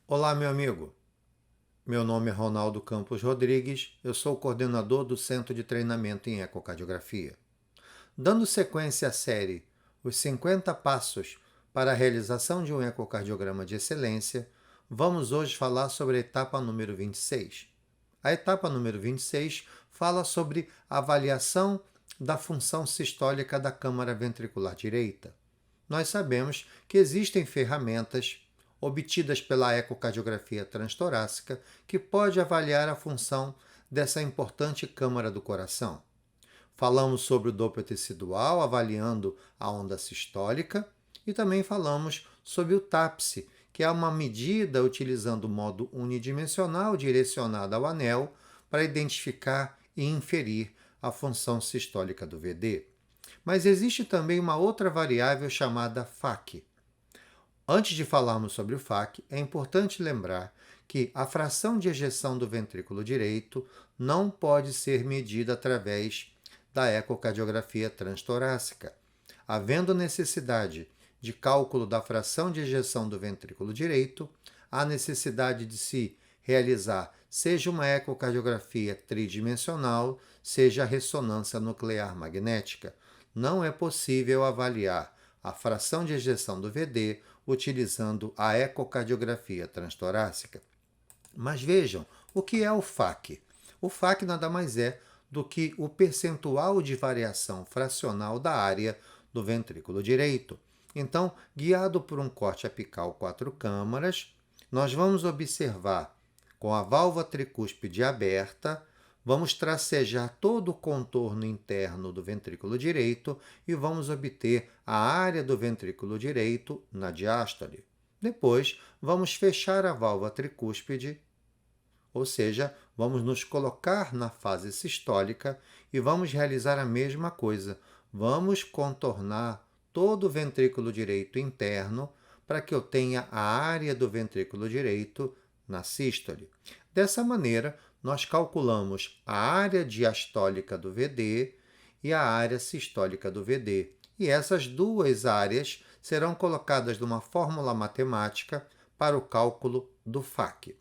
Olá, meu amigo. Meu nome é Ronaldo Campos Rodrigues, eu sou o coordenador do Centro de Treinamento em Ecocardiografia. Dando sequência à série Os 50 Passos para a Realização de um Ecocardiograma de Excelência, vamos hoje falar sobre a etapa número 26. A etapa número 26 fala sobre a avaliação da função sistólica da câmara ventricular direita. Nós sabemos que existem ferramentas obtidas pela ecocardiografia transtorácica que pode avaliar a função dessa importante câmara do coração. Falamos sobre o Doppler tecidual, avaliando a onda sistólica, e também falamos sobre o TAPSE, que é uma medida utilizando o modo unidimensional direcionado ao anel para identificar e inferir a função sistólica do VD. Mas existe também uma outra variável chamada FAC. Antes de falarmos sobre o FAC, é importante lembrar que a fração de ejeção do ventrículo direito não pode ser medida através da ecocardiografia transtorácica. Havendo necessidade de cálculo da fração de ejeção do ventrículo direito, há necessidade de se realizar seja uma ecocardiografia tridimensional, seja a ressonância nuclear magnética. Não é possível avaliar a fração de ejeção do VD utilizando a ecocardiografia transtorácica. Mas vejam, o que é o FAC? O FAC nada mais é do que o percentual de variação fracional da área do ventrículo direito. Então, guiado por um corte apical 4 câmaras, nós vamos observar com a válvula tricúspide aberta, vamos tracejar todo o contorno interno do ventrículo direito e vamos obter a área do ventrículo direito na diástole. Depois, vamos fechar a válvula tricúspide, ou seja, vamos nos colocar na fase sistólica e vamos realizar a mesma coisa. Vamos contornar todo o ventrículo direito interno para que eu tenha a área do ventrículo direito na sístole. Dessa maneira, nós calculamos a área diastólica do VD e a área sistólica do VD. E essas duas áreas serão colocadas numa fórmula matemática para o cálculo do FAC.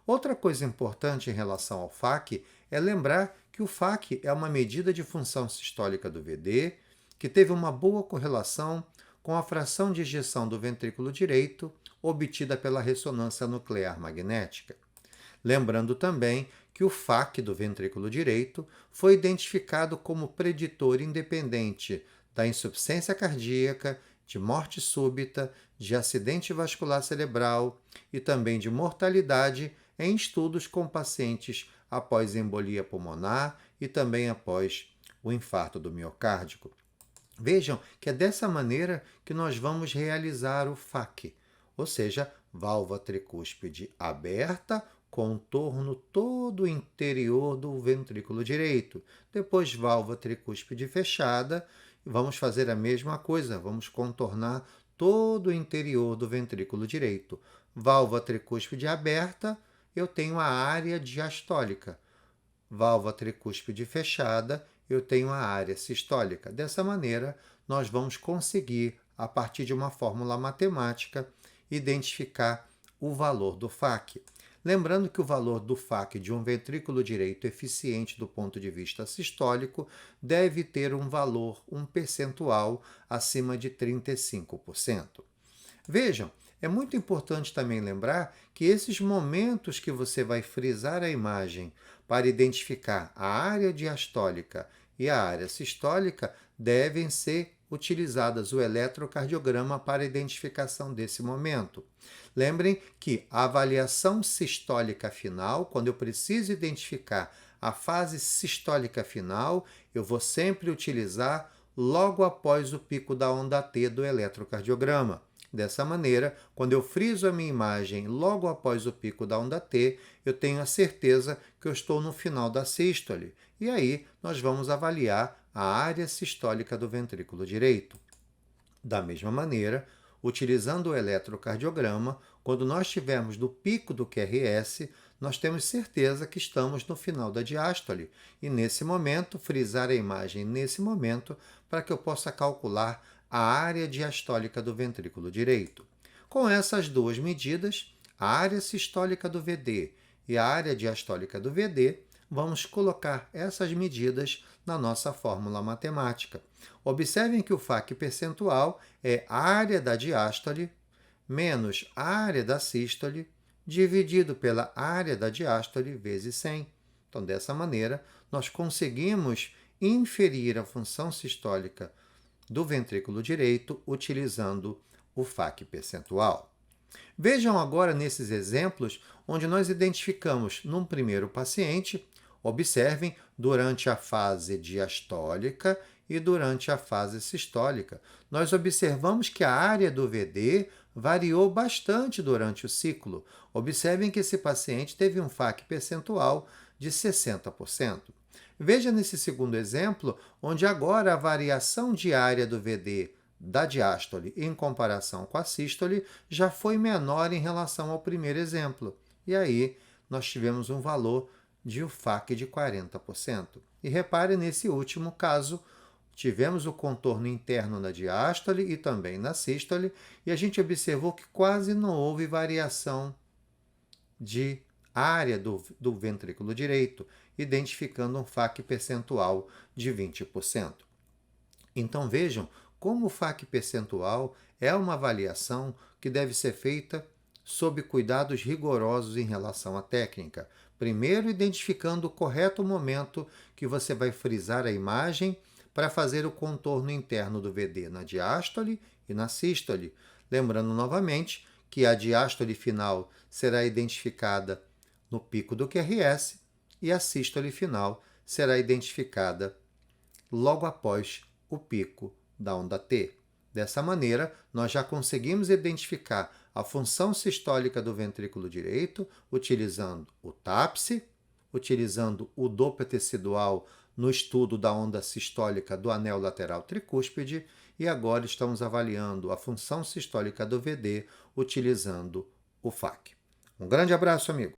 Outra coisa importante em relação ao FAC é lembrar que o FAC é uma medida de função sistólica do VD que teve uma boa correlação com a fração de ejeção do ventrículo direito obtida pela ressonância nuclear magnética. Lembrando também que o FAC do ventrículo direito foi identificado como preditor independente da insuficiência cardíaca, de morte súbita, de acidente vascular cerebral e também de mortalidade em estudos com pacientes após embolia pulmonar e também após o infarto do miocárdio. Vejam que é dessa maneira que nós vamos realizar o FAC, ou seja, válvula tricúspide aberta, contorno todo o interior do ventrículo direito. Depois, válvula tricúspide fechada, e vamos fazer a mesma coisa, vamos contornar todo o interior do ventrículo direito. Válvula tricúspide aberta, eu tenho a área diastólica. Válvula tricúspide fechada, eu tenho a área sistólica. Dessa maneira, nós vamos conseguir, a partir de uma fórmula matemática, identificar o valor do FAC. Lembrando que o valor do FAC de um ventrículo direito eficiente do ponto de vista sistólico deve ter um valor, um percentual acima de 35%. Vejam, é muito importante também lembrar que esses momentos que você vai frisar a imagem para identificar a área diastólica e a área sistólica devem ser utilizadas o eletrocardiograma para a identificação desse momento. Lembrem que a avaliação sistólica final, quando eu preciso identificar a fase sistólica final, eu vou sempre utilizar logo após o pico da onda T do eletrocardiograma. Dessa maneira, quando eu friso a minha imagem logo após o pico da onda T, eu tenho a certeza que eu estou no final da sístole. E aí, nós vamos avaliar a área sistólica do ventrículo direito. Da mesma maneira, utilizando o eletrocardiograma, quando nós estivermos no pico do QRS, nós temos certeza que estamos no final da diástole. E nesse momento, frisar a imagem nesse momento para que eu possa calcular a área diastólica do ventrículo direito. Com essas duas medidas, a área sistólica do VD e a área diastólica do VD, vamos colocar essas medidas na nossa fórmula matemática. Observem que o FAC percentual é a área da diástole menos a área da sístole dividido pela área da diástole vezes 100. Então, dessa maneira, nós conseguimos inferir a função sistólica do ventrículo direito utilizando o FAC percentual. Vejam agora nesses exemplos onde nós identificamos num primeiro paciente, observem durante a fase diastólica e durante a fase sistólica. Nós observamos que a área do VD variou bastante durante o ciclo. Observem que esse paciente teve um FAC percentual de 60%. Veja nesse segundo exemplo, onde agora a variação diária do VD da diástole em comparação com a sístole já foi menor em relação ao primeiro exemplo. E aí nós tivemos um valor de um FAC de 40%. E repare nesse último caso, tivemos o contorno interno na diástole e também na sístole, e a gente observou que quase não houve variação de área do ventrículo direito, identificando um FAC percentual de 20%. Então vejam como o FAC percentual é uma avaliação que deve ser feita sob cuidados rigorosos em relação à técnica. Primeiro, identificando o correto momento que você vai frisar a imagem para fazer o contorno interno do VD na diástole e na sístole. Lembrando novamente que a diástole final será identificada no pico do QRS e a sístole final será identificada logo após o pico da onda T. Dessa maneira, nós já conseguimos identificar a função sistólica do ventrículo direito utilizando o TAPSE, utilizando o Doppler tecidual no estudo da onda sistólica do anel lateral tricúspide e agora estamos avaliando a função sistólica do VD utilizando o FAC. Um grande abraço, amigo!